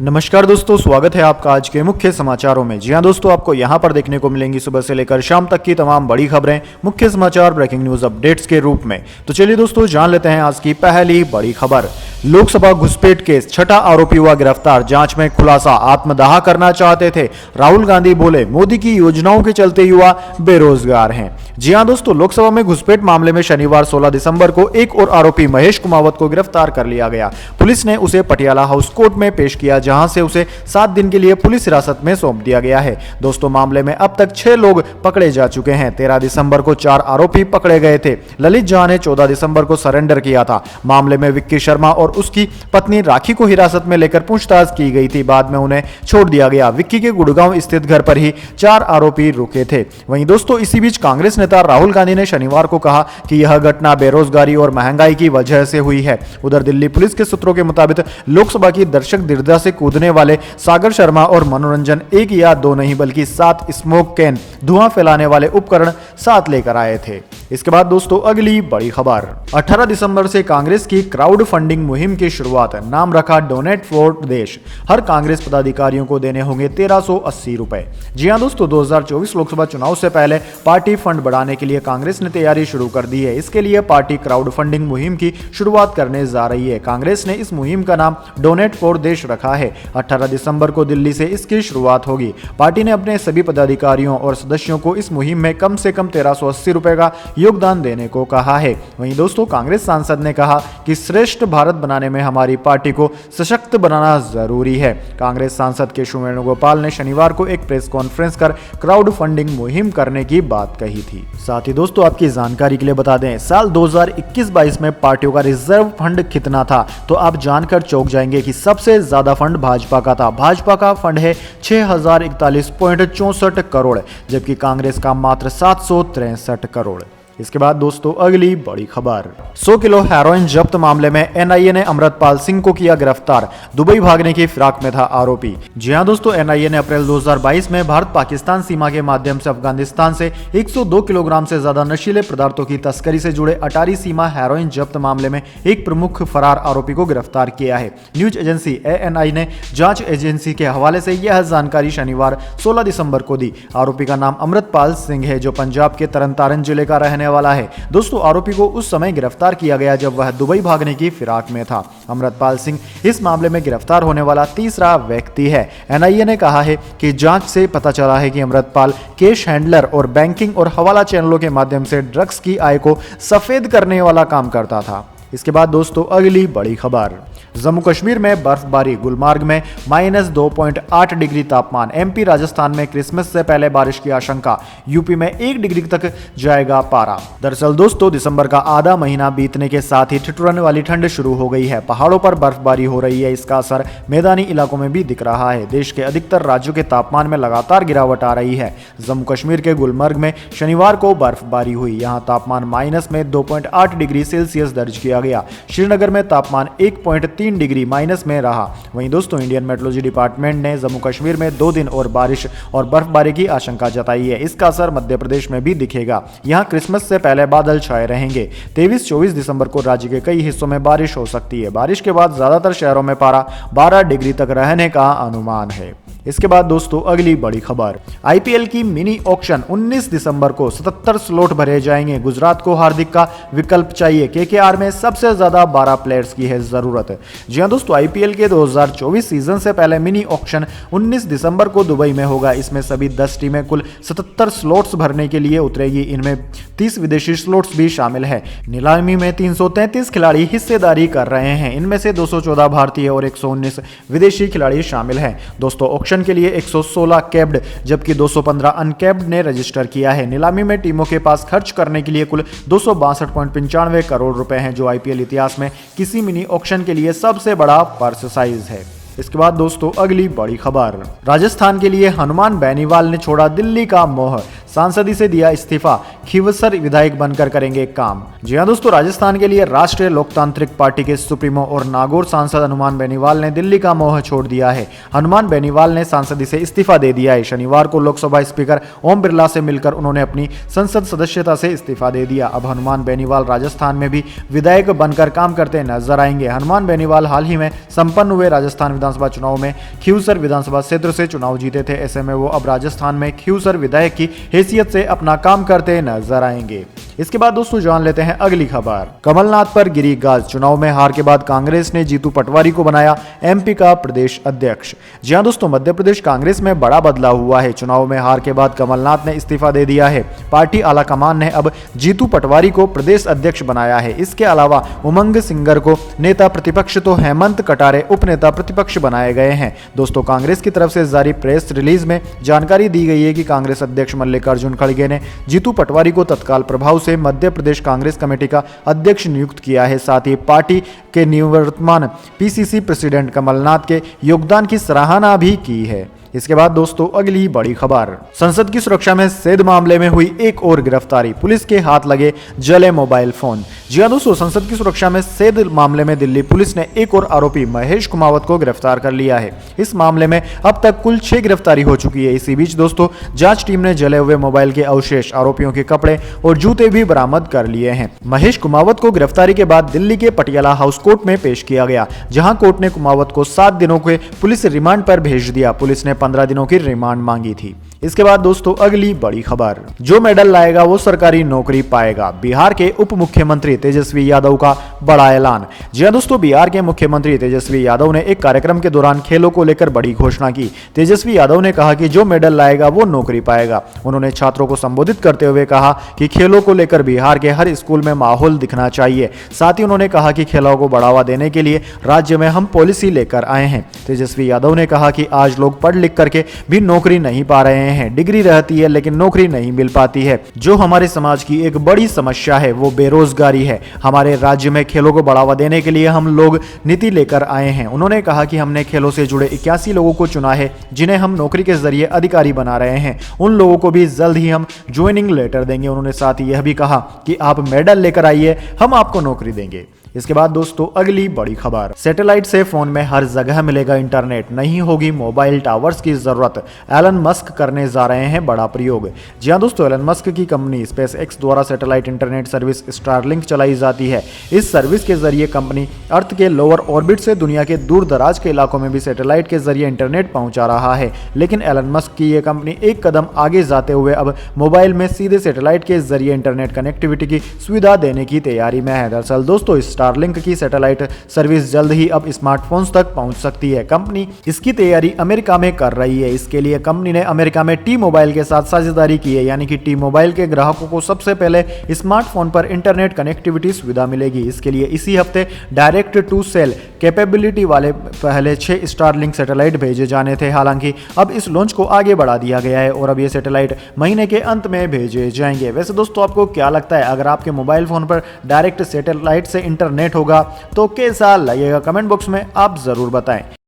नमस्कार दोस्तों, स्वागत है आपका आज के मुख्य समाचारों में। जी हां दोस्तों, आपको यहां पर देखने को मिलेंगी सुबह से लेकर शाम तक की तमाम बड़ी खबरें मुख्य समाचार ब्रेकिंग न्यूज अपडेट्स के रूप में। तो चलिए दोस्तों, जान लेते हैं आज की पहली बड़ी खबर। लोकसभा घुसपैठ केस, छठा आरोपी हुआ गिरफ्तार, जांच में खुलासा। आत्मदाह करना चाहते थे, राहुल गांधी बोले मोदी की योजनाओं के चलते युवा बेरोजगार हैं। जी हां दोस्तों, लोकसभा में घुसपैठ मामले में शनिवार 16 दिसंबर को एक और आरोपी महेश कुमावत को गिरफ्तार कर लिया गया। पुलिस ने उसे पटियाला हाउस कोर्ट में पेश किया, जहां से उसे 7 दिन के लिए पुलिस हिरासत में सौंप दिया गया है। दोस्तों, मामले में अब तक 6 लोग पकड़े जा चुके हैं। 13 दिसंबर को 4 आरोपी पकड़े गए थे। ललित झा ने 14 दिसंबर को सरेंडर किया था। मामले में विक्की शर्मा और उसकी पत्नी राखी को हिरासत में लेकर पूछताछ की गई थी, बाद में उन्हें छोड़ दिया गया। विक्की के गुड़गांव स्थित घर पर ही 4 आरोपी रुके थे। वहीं दोस्तों, इसी बीच कांग्रेस नेता राहुल गांधी ने शनिवार को कहा कि यह घटना बेरोजगारी और महंगाई की वजह से हुई है। उधर दिल्ली पुलिस के सूत्रों के मुताबिक लोकसभा की दर्शक दीर्घा से कूदने वाले सागर शर्मा और मनोरंजन 1 या 2 नहीं बल्कि 7 स्मोक कैन, धुआं फैलाने वाले उपकरण साथ लेकर आए थे। इसके बाद दोस्तों, अगली बड़ी खबर। 18 दिसंबर से कांग्रेस की क्राउड फंडिंग मुहिम की शुरुआत, नाम रखा डोनेट फॉर देश। हर कांग्रेस पदाधिकारियों को देने होंगे 1380 रुपए। जी हां दोस्तों, 2024 लोकसभा चुनाव से पहले पार्टी फंड बढ़ाने के लिए कांग्रेस ने तैयारी शुरू कर दी है। इसके लिए पार्टी क्राउड फंडिंग मुहिम की शुरुआत करने जा रही है। कांग्रेस ने इस मुहिम का नाम डोनेट फॉर देश रखा है। 18 दिसंबर को दिल्ली से इसकी शुरुआत होगी। पार्टी ने अपने सभी पदाधिकारियों और सदस्यों को इस मुहिम में कम से कम 1380 रुपए का योगदान देने को कहा है। वहीं दोस्तों, कांग्रेस सांसद ने कहा कि श्रेष्ठ भारत बनाने में हमारी पार्टी को सशक्त बनाना जरूरी है। कांग्रेस सांसद केशव वेणुगोपाल ने शनिवार को एक प्रेस कॉन्फ्रेंस कर क्राउड फंडिंग मुहिम करने की बात कही थी। साथ ही दोस्तों, आपकी जानकारी के लिए बता दें, साल 2021-22 में पार्टियों का रिजर्व फंड कितना था, तो आप जानकर चौंक जाएंगे कि सबसे ज्यादा फंड भाजपा का था। भाजपा का फंड है 6041.64 करोड़, जबकि कांग्रेस का मात्र 763 करोड़। इसके बाद दोस्तों, अगली बड़ी खबर। 100 किलो हेरोइन जब्त मामले में एनआईए ने अमृतपाल सिंह को किया गिरफ्तार। दुबई भागने की फिराक में था आरोपी। जी हां दोस्तों, एनआईए ने अप्रैल 2022 में भारत पाकिस्तान सीमा के माध्यम से अफगानिस्तान से 102 किलोग्राम से ज्यादा नशीले पदार्थों की तस्करी से जुड़े अटारी सीमा हेरोइन जब्त मामले में एक प्रमुख फरार आरोपी को गिरफ्तार किया है। न्यूज एजेंसी एएनआई ने जांच एजेंसी के हवाले से यह जानकारी शनिवार 16 दिसंबर को दी। आरोपी का नाम अमृतपाल सिंह है, जो पंजाब के तरनतारन जिले का रहने वाला है। दोस्तों, आरोपी को उस समय गिरफ्तार किया गया जब वह दुबई भागने की फिराक में था। अमृतपाल सिंह इस मामले में गिरफ्तार होने वाला तीसरा व्यक्ति है। एनआईए ने कहा है कि जांच से पता चला है कि अमृतपाल कैश हैंडलर और बैंकिंग और हवाला चैनलों के माध्यम से ड्रग्स की आय को सफेद करने वाला काम करता था। इसके बाद दोस्तों, अगली बड़ी खबर। जम्मू कश्मीर में बर्फबारी, गुलमार्ग में -2.8 डिग्री तापमान। एमपी राजस्थान में क्रिसमस से पहले बारिश की आशंका। यूपी में 1 डिग्री तक जाएगा पारा। दरअसल दोस्तों, दिसंबर का आधा महीना बीतने के साथ ही ठिठुरने वाली ठंड शुरू हो गई है। पहाड़ों पर बर्फबारी हो रही है। इसका असर मैदानी इलाकों में भी दिख रहा है। देश के अधिकतर राज्यों के तापमान में लगातार गिरावट आ रही है। जम्मू कश्मीर के गुलमर्ग में शनिवार को बर्फबारी हुई। यहाँ तापमान -2.8 डिग्री सेल्सियस दर्ज किया गया। श्रीनगर में तापमान 1.3 डिग्री माइनस में रहा। वहीं दोस्तों, इंडियन मेट्रोलॉजी डिपार्टमेंट ने जम्मू कश्मीर में 2 दिन और बारिश और बर्फबारी की आशंका जताई है। इसका असर मध्य प्रदेश में भी दिखेगा। यहां क्रिसमस से पहले बादल छाए रहेंगे। 23-24 दिसंबर को राज्य के कई हिस्सों में बारिश हो सकती है। बारिश के बाद ज्यादातर शहरों में पारा 12 डिग्री तक रहने का अनुमान है। इसके बाद दोस्तों, अगली बड़ी खबर। आईपीएल की मिनी ऑक्शन 19 दिसंबर को 77 स्लॉट भरे जाएंगे। गुजरात को हार्दिक का विकल्प चाहिए। केकेआर में सबसे ज्यादा 12 प्लेयर्स की है जरूरत। जी हां दोस्तों, आईपीएल के 2024 सीजन से पहले मिनी ऑक्शन 19 दिसंबर को दुबई में होगा। इसमें सभी 10 टीमें कुल 77 स्लॉट्स भरने के लिए उतरेगी। इनमें 30 विदेशी स्लॉट्स भी शामिल है। नीलामी में 333 खिलाड़ी हिस्सेदारी कर रहे हैं। इनमें से 214 भारतीय और 119 विदेशी खिलाड़ी शामिल हैं। दोस्तों, ऑक्शन के लिए 116 कैप्ड जबकि 215 अनकैप्ड ने रजिस्टर किया है। नीलामी में टीमों के पास खर्च करने के लिए कुल 262.95 करोड़ रुपए हैं, जो आईपीएल इतिहास में किसी मिनी ऑक्शन के लिए सबसे बड़ा पर्स साइज है। इसके बाद दोस्तों, अगली बड़ी खबर। राजस्थान के लिए हनुमान बेनीवाल ने छोड़ा दिल्ली का मोह। सांसदी से दिया इस्तीफा, खींवसर विधायक बनकर करेंगे काम। जी हां दोस्तों, राजस्थान के लिए राष्ट्रीय लोकतांत्रिक पार्टी के सुप्रीमो और नागौर सांसद हनुमान बेनीवाल ने दिल्ली का मोह छोड़ दिया है। हनुमान बेनीवाल ने सांसदी से इस्तीफा दे दिया है। शनिवार को लोकसभा स्पीकर ओम बिरला से मिलकर उन्होंने अपनी संसद सदस्यता से इस्तीफा दे दिया। अब हनुमान बेनीवाल राजस्थान में भी विधायक बनकर काम करते नजर आएंगे। हनुमान बेनीवाल हाल ही में संपन्न हुए राजस्थान विधानसभा चुनाव में खींवसर विधानसभा क्षेत्र से चुनाव जीते थे। ऐसे में वो अब राजस्थान में खींवसर विधायक की हैसियत से अपना काम करते नजर आएंगे। इसके बाद दोस्तों जान लेते हैं अगली खबर। कमलनाथ पर गिरी गाज, चुनाव में हार के बाद कांग्रेस ने जीतू पटवारी को बनाया एमपी का प्रदेश अध्यक्ष। जी हां दोस्तों, मध्य प्रदेश कांग्रेस में बड़ा बदलाव हुआ है। चुनाव में हार के बाद कमलनाथ ने इस्तीफा दे दिया है। पार्टी आलाकमान ने अब जीतू पटवारी को प्रदेश अध्यक्ष बनाया है। इसके अलावा उमंग सिंगर को नेता प्रतिपक्ष तो हेमंत कटारे उप नेता प्रतिपक्ष बनाए गए हैं। दोस्तों, कांग्रेस की तरफ से जारी प्रेस रिलीज में जानकारी दी गई है कि कांग्रेस अध्यक्ष मल्लिकार्जुन खड़गे ने जीतू पटवारी को तत्काल प्रभाव से मध्य प्रदेश कांग्रेस कमेटी का अध्यक्ष नियुक्त किया है। साथ ही पार्टी के निवर्तमान पीसीसी प्रेसिडेंट कमलनाथ के योगदान की सराहना भी की है। इसके बाद दोस्तों अगली बड़ी खबर, संसद की सुरक्षा में सेध मामले में हुई एक और गिरफ्तारी, पुलिस के हाथ लगे जले मोबाइल फोन। जी हां दोस्तों, संसद की सुरक्षा में सेध मामले में दिल्ली पुलिस ने एक और आरोपी महेश कुमावत को गिरफ्तार कर लिया है। इस मामले में अब तक कुल 6 गिरफ्तारी हो चुकी है। इसी बीच दोस्तों जांच टीम ने जले हुए मोबाइल के अवशेष, आरोपियों के कपड़े और जूते भी बरामद कर लिए हैं। महेश कुमावत को गिरफ्तारी के बाद दिल्ली के पटियाला हाउस कोर्ट में पेश किया गया, जहां कोर्ट ने कुमावत को 7 दिनों के पुलिस रिमांड पर भेज दिया। पुलिस ने 15 दिनों की रिमांड मांगी थी। इसके बाद दोस्तों अगली बड़ी खबर, जो मेडल लाएगा वो सरकारी नौकरी पाएगा, बिहार के उप मुख्यमंत्री तेजस्वी यादव का बड़ा ऐलान। जी हां दोस्तों, बिहार के मुख्यमंत्री तेजस्वी यादव ने एक कार्यक्रम के दौरान खेलों को लेकर बड़ी घोषणा की। तेजस्वी यादव ने कहा कि जो मेडल लाएगा वो नौकरी पाएगा। उन्होंने छात्रों को संबोधित करते हुए कहा कि खेलों को लेकर बिहार के हर स्कूल में माहौल दिखना चाहिए। साथ ही उन्होंने कहा कि खेलों को बढ़ावा देने के लिए राज्य में हम पॉलिसी लेकर आए हैं। तेजस्वी यादव ने कहा कि आज लोग पढ़ लिख करके भी नौकरी नहीं पा रहे हैं, डिग्री रहती है लेकिन नौकरी नहीं मिल पाती है। जो हमारे समाज की एक बड़ी समस्या है वो बेरोजगारी है। हमारे राज्य में खेलों को बढ़ावा देने के लिए हम लोग नीति लेकर आए हैं। उन्होंने कहा कि हमने खेलों से जुड़े 81 लोगों को चुना है, जिन्हें हम नौकरी के जरिए अधिकारी बना रहे हैं। उन लोगों को भी जल्द ही हम ज्वाइनिंग लेटर देंगे। उन्होंने साथ ही यह भी कहा कि आप मेडल लेकर आइए, हम आपको नौकरी देंगे। इसके बाद दोस्तों अगली बड़ी खबर, सैटेलाइट से फोन में हर जगह मिलेगा इंटरनेट, नहीं होगी मोबाइल टावर्स की जरूरत, एलन मस्क करने जा रहे हैं बड़ा प्रयोग। जी हां दोस्तों, एलन मस्क की कंपनी स्पेस एक्स द्वारा सैटेलाइट इंटरनेट सर्विस स्टारलिंक चलाई जाती है। इस सर्विस के जरिए कंपनी अर्थ के लोअर ऑर्बिट से दुनिया के दूर दराज के इलाकों में भी सैटेलाइट के जरिए इंटरनेट पहुंचा रहा है। लेकिन एलन मस्क की यह कंपनी एक कदम आगे जाते हुए अब मोबाइल में सीधे सैटेलाइट के जरिए इंटरनेट कनेक्टिविटी की सुविधा देने की तैयारी में है। दरअसल दोस्तों स्टारलिंक की सैटेलाइट सर्विस जल्द ही अब स्मार्टफोन्स तक पहुंच सकती है। कंपनी इसकी तैयारी अमेरिका में कर रही है। इसके लिए कंपनी ने अमेरिका में टी मोबाइल के साथ साझेदारी की है, यानी कि टी मोबाइल के ग्राहकों को सबसे पहले स्मार्टफोन पर इंटरनेट कनेक्टिविटी सुविधा मिलेगी। इसके लिए इसी हफ्ते डायरेक्ट टू सेल कैपेबिलिटी वाले पहले 6 स्टारलिंक सैटेलाइट भेजे जाने थे। हालांकि अब इस लॉन्च को आगे बढ़ा दिया गया है और अब ये सैटेलाइट महीने के अंत में भेजे जाएंगे। वैसे दोस्तों आपको क्या लगता है, अगर आपके मोबाइल फोन पर डायरेक्ट सैटेलाइट से इंटरनेट होगा तो कैसा लगेगा? कमेंट बॉक्स में आप जरूर बताएं।